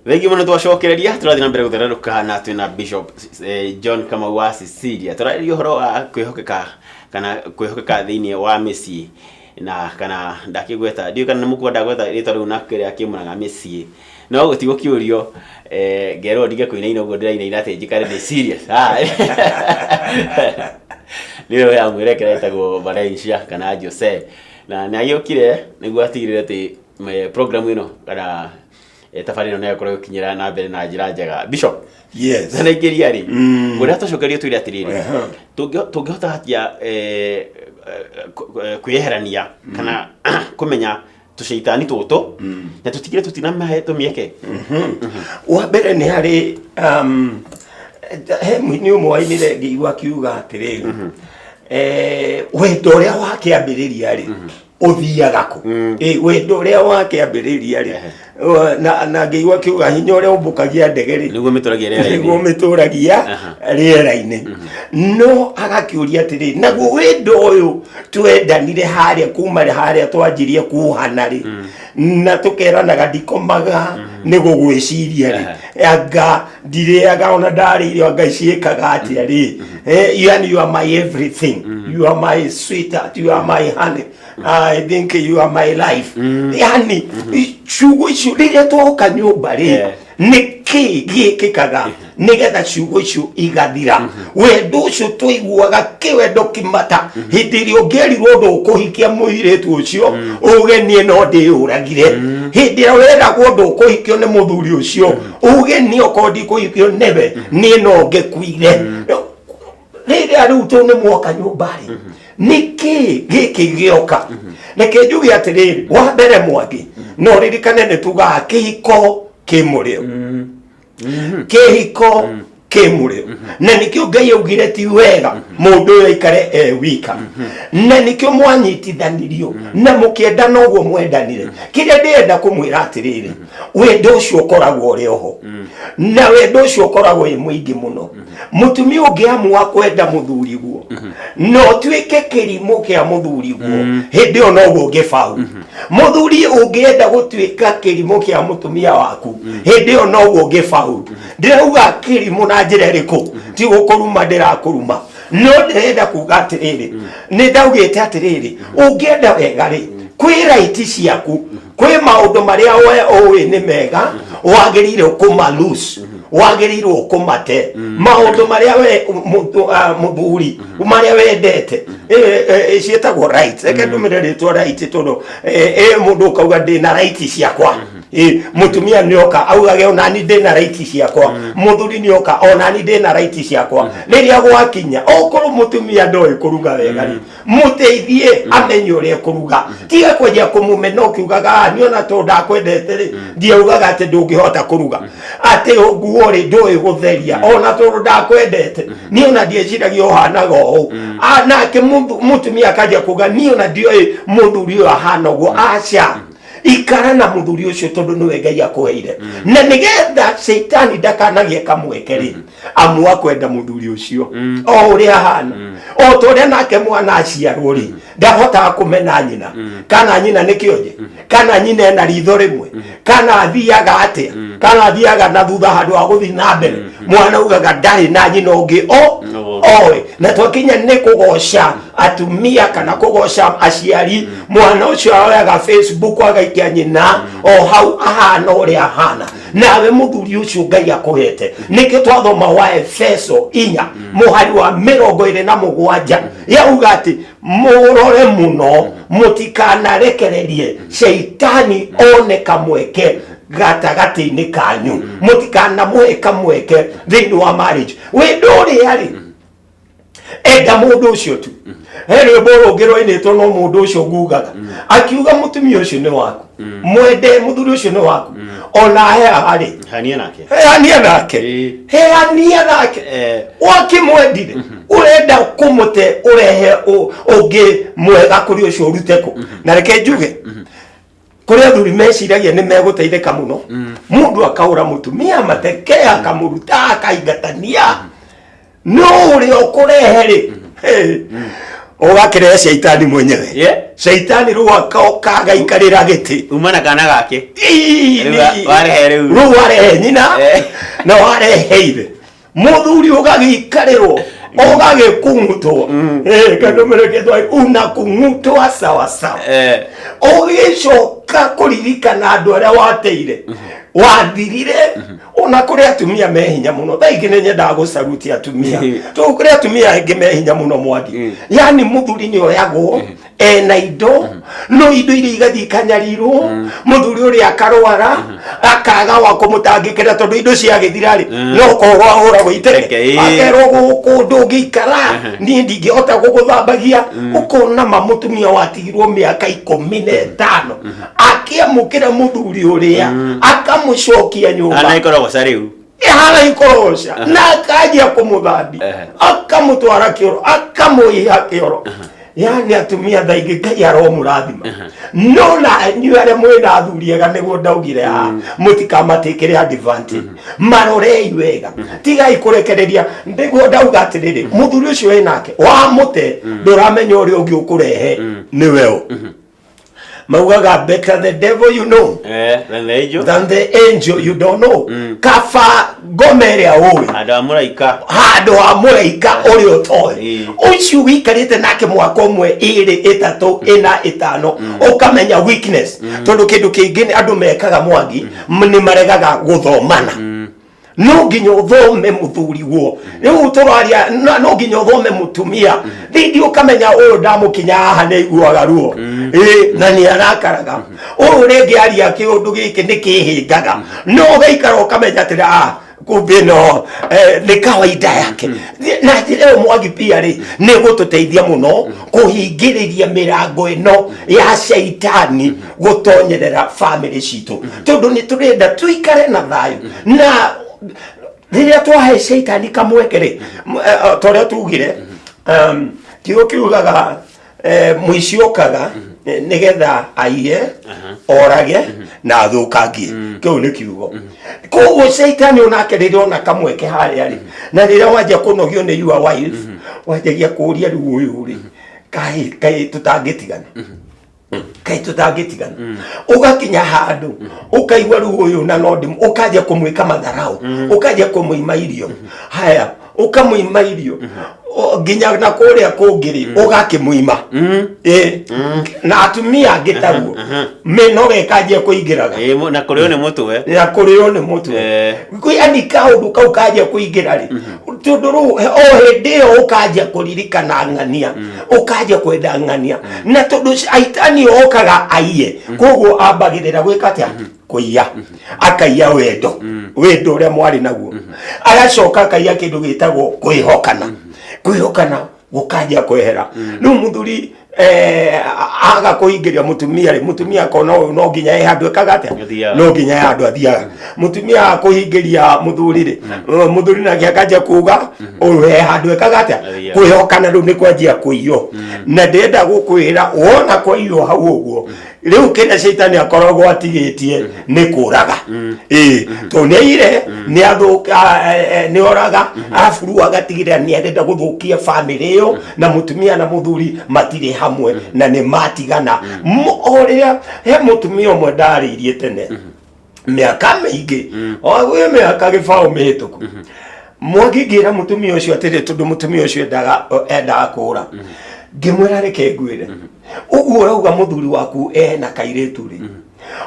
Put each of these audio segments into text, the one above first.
Thegi muno twacokereria turathi na mbere guthererũka na twina Bishop John Kamau wa Cecilia turaria uhoro wa kwihokeka thiini wa mĩciĩ na kana ndakigweta ndio kana mũkwenda gweta rĩtwa rĩu na kĩrĩa kĩmũraga mĩciĩ no gũtigo kĩũrio ngero ndige kũinaina ũguo ndĩrainaina atĩ njikare ndĩ serious nĩyo ya mwĩrekera ĩtagwo Valencia kana Jose na nĩagĩũkire nĩguo atigĩrĩre atĩ program ĩno kana tabarĩra no yakorwo kinyira na mbere na njĩra njega. Bishop, yes, na igeria ri ngũrĩa tũcokerio twĩre atĩrĩrĩ tũngĩhota hatia kwĩyeherania kana kũmenya tũceitani tũtũ na tũtigire tũtinamahe tũmieke. Wa mbere nĩ harĩ he mũini ũmwe wainire ngĩigua akiuga atĩrĩrĩ wendo ũrĩa wakĩambĩrĩria rĩ uthiaga ku wendo ũrĩa wakĩambĩrĩria rĩ na ngĩigua kiuga hinya ũrĩa ũmbũkagia ndege rĩ nĩguo mĩtũragia rĩera-inĩ no agakiũria atĩrĩ naguo wendo ũyũ twendanire harĩa kuma harĩa twanjirie kuhana rĩ na tũkeranaga ndikomaga nĩ gũgwĩciria rĩ anga ndirĩaga ona ndarĩire anga ciĩkaga atĩa rĩ yani you are my everything, you are my sweetheart, you are my honey, I think you are my life. Yani ciugo icio rĩrĩa twoka nyũmba rĩ nĩkĩ gĩkĩkaga nĩgetha ciugo icio igathira wendo ũcio tũiguaga kĩwendo kĩmata hĩndĩ ĩrĩa ũngĩerirwo ũndũ ũkũhikia mũirĩtu ũcio uge niĩ no ndĩyũragire hĩndĩ ĩrĩa wĩragwo ũndũ ũkũhikio nĩ mũthuri ũcio uge niĩ okorwo ndikũhikio nĩwe niĩ no ngĩkuire rĩrĩa rĩu tũ nĩ mwoka nyũmba rĩ nĩkĩ gĩkĩ gĩoka reke njuge atĩrĩrĩ wa mbere Mwangi no ririkane nĩ tugaga kĩhiko kĩmũrĩo kĩhiko kĩmũrĩo na nĩkĩo Ngai augire ti wega mũndũ ũyũ aikare wika na nĩkĩo mwanyitithanirio na mũkĩendana ũguo mwendanire kĩrĩa ndĩrenda kũmwĩra atĩrĩrĩ wendo ũcio ũkoragwo ũrĩ oho na wendo ũcio ũkoragwo wĩ mũingĩ mũno mũtumia ũngĩamua kwenda mũthuri guo no tuĩke kĩrimũ kĩa mũthuri guo hĩndĩ ĩyo noguo ũngĩbaũ mũthuri ũngĩenda gũtuĩka kĩrimũ kĩa mũtumia waku hĩndĩ ĩyo noguo ũngĩbaũ ndĩrauga kĩrimũ na njĩra ĩrĩkũ ti gũkũruma ndĩrakũruma no ndĩrenda kuga atĩrĩrĩ nĩ ndaugĩte atĩrĩrĩ ũngĩenda wega rĩ kwĩ raiti ciaku kwĩ maũndũ marĩa we ũĩ nĩ mega wagĩrĩirwo kũmalose wagĩrĩirwo kũmate maũndũ marĩa we mũthuri marĩa wendete ciĩtagwo right reke ndũmĩre rĩtwa right tondũ mũndũ ũkauga ndĩna right ciakwa mũtumia nĩoka augage onani ndĩna right ciakwa mũthuri nĩoka onani ndĩna right ciakwa rĩrĩa gwakinya okorwo mũtumia ndoĩ kũruga wega rĩ mũteithie amenye ũrĩa kũruga tiga kwenja kũmũmena ũkiugaga niĩ ona tondũ ndakwendete rĩ ndiaugaga atĩ ndũngĩhota kũruga atĩ nguo rĩ ndũĩ gũtheria ona tondũ ndakwendete niĩ ona ndieciragia ũhanaga ũũ nake mũtumia akanja kuga niĩ ona ndiũĩ mũthuri ũyũ ahana ũguo aca ikara na mũthuri ũcio tondũ nĩwe Ngai akũheire na nĩgetha Saitani ndakanagie kamweke rĩ amua kwenda mũthuri ũcio o ũrĩa ahana o tũrĩa nake mwana aciarwo rĩ ndahotaga kũmena nyina kana nyina nĩ kĩonje kana nyina ena ritho rĩmwe kana athiaga atĩa kana athiaga na thutha handũ wa gũthiĩ na mbere mwana ugaga ndarĩ na nyina ũngĩ oĩ na twakinya nĩ kũgoca atumia kana kũgoca aciari mwana ũcio aoyaga Facebook agaikia nyina o hau ahana ũrĩa ahana nawe mũthuri ũcio Ngai akũhete nĩkĩo twathoma wa Efeso 4 mũhari wa 27 yauga atĩ mũrore mũno mũtikanarekererie Saitani one kamweke gatagatĩ-inĩ kanyu mũtikanamũhe kamweke thĩinĩ wa marriage wendo ũrĩa rĩ enda mũndũ ũcio tu rĩmbo rũngĩ rwainĩtwo no mũndũ ũcio ngugaga akiuga mũtumia ũcio nĩ waku mwende mũthuri ũcio nĩ waku ona heaga rĩ heania nake wakĩmwendire ũrenda kũmũte ũrehe ũngĩ mwega kũrĩ ũcio ũrute kũ na reke njuge kũrĩa athuri meciragia nĩ megũteithĩka mũno mũndũ akaũra mũtumia mateke akamũruta akaigatania no ũrĩa ũkũrehe rĩ Ugakire shaitani mwenyewe. Yeah. Shaitani ruwa kaga ikarira giti. Umana kana gake. Ware ruware nyina na ware heire. Muthuri ugagikarirwo. Ogage kungutwo. Kando mereketwa unakungutwa sawa sawa. Ogicoka kuririkana andu aria wateire. Wathirire ona kuri atumia mehinya muno thaigi ne nyenda gucaruti atumia to kuri atumia ingi mehinya muno Mwangi yani muthuri ni oyagwo ena indo no indo iria igathi kanyarirwo muthuri uri akarwara akaga wa kumutangikira tondu indo cia githirari no kogwa hura gwitere akerwo guku ndungikara ni ndingihota guguthambagia ukona mamutumia watigirwo miaka 15 akiamukira muthuri uria akamucokia nyumba ana ikorogoca riu hana ikorogoca na akajia kumuthambi akamutwara kioro akamuiha kioro yani atumia thaingi Ngai aromurathima no na ni aria mwina athuriega niguo ndaugire mutikamatikire advantage marorei wega tigai kurekereria niguo ndauga atiriri muthuri ucio enake wa mute nduramenya uri ungi ukurehe ni weo maugaga better the devil you know than the angel you don't know. Kaba ngomeria uwi handu ha muraika uri utoi ucio wikarite nake mwaka umwe 2 3 4 5 ukamenya weakness tondu kindu kingi andu mekaga Mwangi ni maregaga guthomana no nginya uthome muthuri wo riu turaria no nginya uthome mutumia thindi ukamenya uyu ndamukinya haha ni iguaga ruo na ni arakaraga uyu ringi aria kiundu giki ni kihingaga no gaikara ukamenya atira kumbe no ni kawaida yake na njira Mwangi pia ri ni gututeithia muno kuhingiriria mirango ino ya shaitani gutonyerera family citu tondu ni turenda tuikare na thayu na riria twahe shaitani kamwekere toria tugire kiugaga muiciokaga nigetha aiye orage na athukangie kiu ni kiugo koguo shaitani onake riria ona kamweke haria ri na riria wajia kunogio ni your wife wajagia kuria riu uyu ri kai tutangitigana kai tutagitigana ugakinya handu ukaigwa riu uyu na nodi ukaja kumwika matharau ukaja kumuima irio haya ukamuima irio nginya na kuria kungiri ugakimuima na atumia angitaruo minoge kaje kuingiraga na kurio ni mutwe yani kaundu kau kaje kuingira ri tondu o hindi o ukaje kuririkana ng'ania ukaje kwenda ng'ania na tondu aitani okaga aiye koguo ambagirira gwika atia kuiya akaiya wendo uria mwari naguo agacoka akaiya kindu gitagwo kwihokana gukaja kwehera no muthuri aga kuingiria mutumia kona no nginya handu kagate no nginya handu athiaga mutumia kuhingiria muthuri muthuri na akaja kuga uyu handu kagate kwihokana ru ni kwanjia kuiyo na ndenda gukwira wona kuiyo hau uguo riu kina shaitani akoragwo atigitie ni kuraga to neire ni athuka ni oraga afuru agatigirira ni arenda guthukia family yo na mutumia na muthuri matire hamwe na ni matigana oria he mutumia umwe ndariirie tene miaka mingi ogwe miaka gibao mihituku Mwangi ngira mutumia ucio atire tondu mutumia ucio endaga kura ngimwira reke ngwire uguo urauga muthuri waku na kairitu ri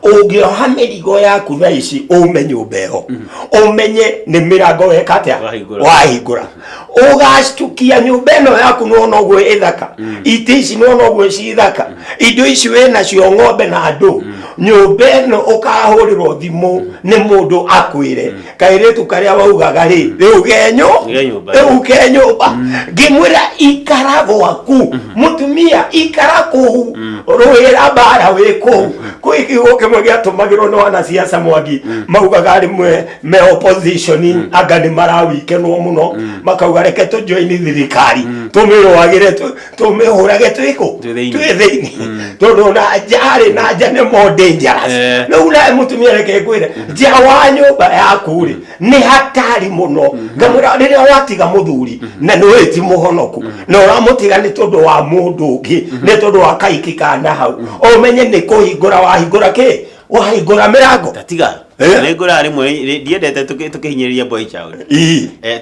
ungioha mirigo yaku thaa ici umenye nyumba ĩyo umenye ni mirango wekatia wahingura ugastukia nyumba ĩno yaku no noguo ithaka iti ici no noguo cithaka indo ici wena cio ng'ombe na andu nyumba ĩno ukahurirwo thimu ni mundu akwire kairitu karia waugaga ri riu genyumba ngimwira ikara gwaku mutumia ikara kuhu ruhira bara wiku kuikigo kimwe giatumagirwo no ana siasa Mwangi maugaga rimwe me opposition anga ni marawikenwo muno makauga reke tu join thirikari tumirwagire tumihurage twiko twi thiini tondu na jari na jane more dangerous no una mutumia reke kwire ja wa nyumba yaku ri ni hatari muno ngamura riria watiga muthuri na no eti muhonoku no ramutiga ni tondu wa mundu ungi ni tondu wa kaiki kana hau o menye ni kuhingura wahingura ki wahingura mirango tatiga negura rimwe ndiendete tukihinyiriria boy child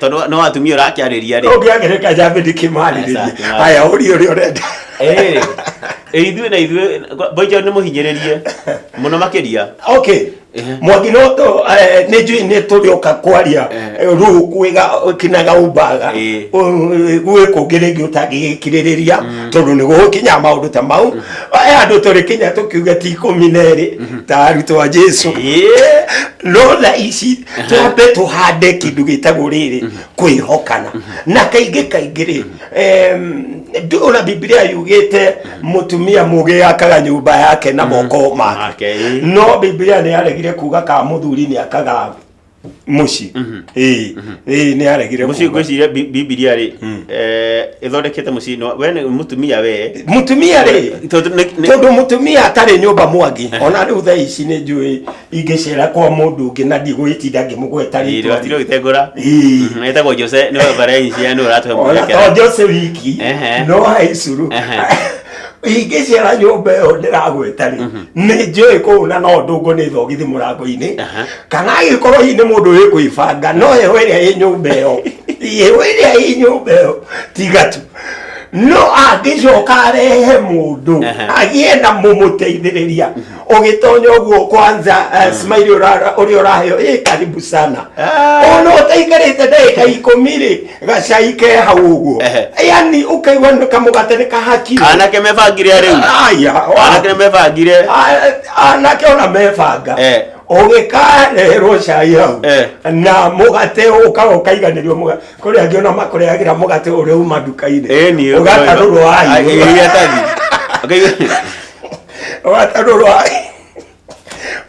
tondu no atumia urakiariria ri ongiagereka jambe ndikimali haya uri urenda ithuĩ na ithuĩ boy child ni muhinyiririe muno makiria okay Mwangi no to ne njui ne turioka kwaria ru kwiga kinaga umbaga gwe kugerengi utagikiririria tondu ni gukinya maundu ta mau andu turi kinya tukiuga ti 12 ta aruto wa Jesu no la ici twabe tuhande kindu gitagwo riri kwihokana na kaingi ri ndona Biblia yugite mutumia muge akaga nyumba yake na moko make no Biblia ni aregire kuga ka muthuri ni akaga muci ni aregire muci gwiciria Biblia ri ithondekete muci no we mutumia ri tondu mutumia atari nyumba Mwangi ona ri utha ici ni njui ingicera kwa mundu ungi na ndigwitinda ngimugweta ri tiro gitengura etagwo Jose no Valencia no ratuhe mwekera Jose wiki no haicuru ingicera nyumba yo ndiragweta ri ni njui kuna no ndungu ni thogithi murango-ini kana agikorwo hi ni mundu wi kwibanga no yewe iria i nyumba yo yewe iria i nyumba yo tigatu no angicoka arehe mundu agie na mumuteithiriria ugitonya uguo kwanza smile uri uraheo karibu sana ono utaikarite ndagika 10 ri gacaike hau uguo yani ukaigwa kamugate kahaki anake mebangire riu anake mebangire anake ona mebanga ugikarerwo cai hau na mugate ukaiganirio mugate kuri angiona makureagira mugate uri uma nduka-ini ugatarurwo ai ugatarurwo ai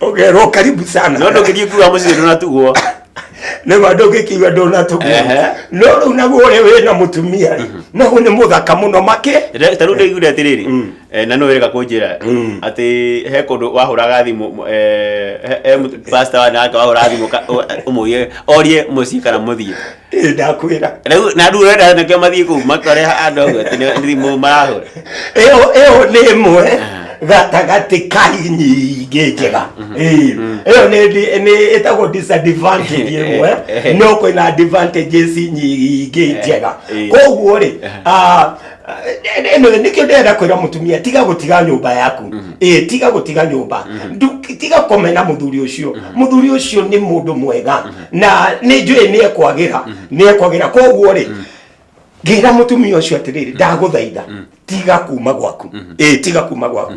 ugerwo karibu sana no ndungithie kuga mucii ndunatugwo ne madogeki ndona tugwo no ru naguo ri wina mutumia no ni muthaka muno make taru ndigure atiriri na no wega kunjira ati he kundu wahuraga thimu pastor wa naka wahuraga thimu umuye orie mucii kana muthie ndakwira na ndu renda nakio mathie ku makore andu ati ni thimu marahura eo ni imwe gatagati kai nyingi njega eo ni etagwo disadvantage imwe no kwina advantages nyingi njega koguo ri nikio ndenda kwira mutumia tiga gutiga nyumba yaku tiga gutiga nyumba tiga komena muthuri ucio ni mundu mwega na ni njui ni ekwagira koguo ri gira mutumia ucio atiriri ndaguthaitha tiga kuma gwaku tiga kuma gwaku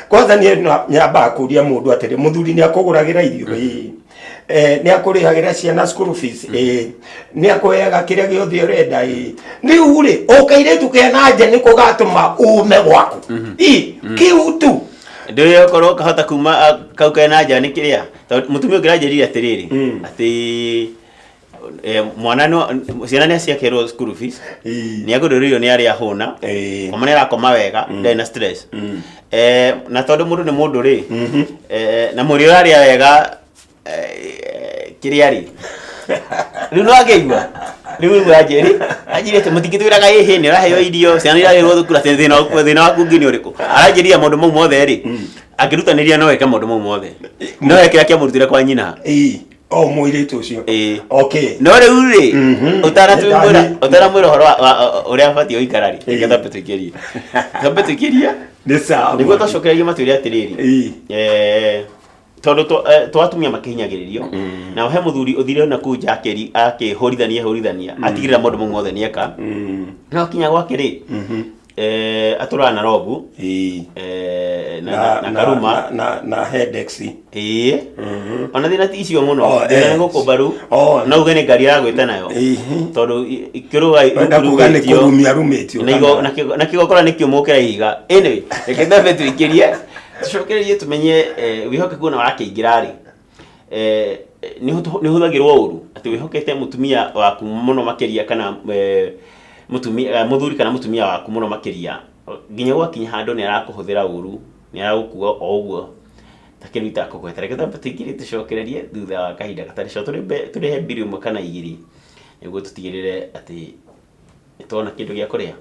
kwanza ni nyamba kuria mundu atiri muthuri ni akuguragira irio ni akurihagira ciana school fees ni akuheaga kiria giothe urenda ni uri ukairetu kena nje ni kugatuma ume gwaku kiutu ndio korwo kahota kuma kau kena nje ni kiria mutumia ngirajeria atiriri ati mwana no ciana ni ciakerwo school fees ni aguririo ni ari ahuna omane rakoma wega ndena stress na tondu mundu ni mundu ri na muri ari wega kiria ri riu no ageigwa riu ajeri ajirite mutikitwiraga hihi ni raheo idio ciana iraheo thukuru thina waku ngini uriku arajeria mundu mau mothe ri akirutaniria no eke mundu mau mothe no eke akiamurutire kwa nyina o muiritu ucio okay no riu ri utaramwira horo uria abatio ikarari ngetha petwikiria ni sawa niguo twacokereria matwire atiriri tondu twatumia makihinyagiririo na he muthuri uthire na kunja akihorithania atigirira mundu mau mothe nieka no kinya gwake ri atura na rogu na karuma na headaches ona thina ti icio muno thina ngo kubaru no ugene ngari ya gwita nayo tondu ikiruga ni kurumitio na kigokora nikio mukira iga anyway reke ndabe twikirie tucokererie tumenye wihokeku na warakiingira ri ni huthagirwo uru ati wihokete mutumia waku muno makiria kana muthuri kana mutumia waku muno makiria nginya gwakinya handu ni arakuhuthira uru, ni aragukua o uguo takiru itakugweta. Reke tigiri tucokererie thutha wa kahinda gatari co turihe mbiri 1 kana 2 niguo tutigirire ati nitwona kindu gia kuria.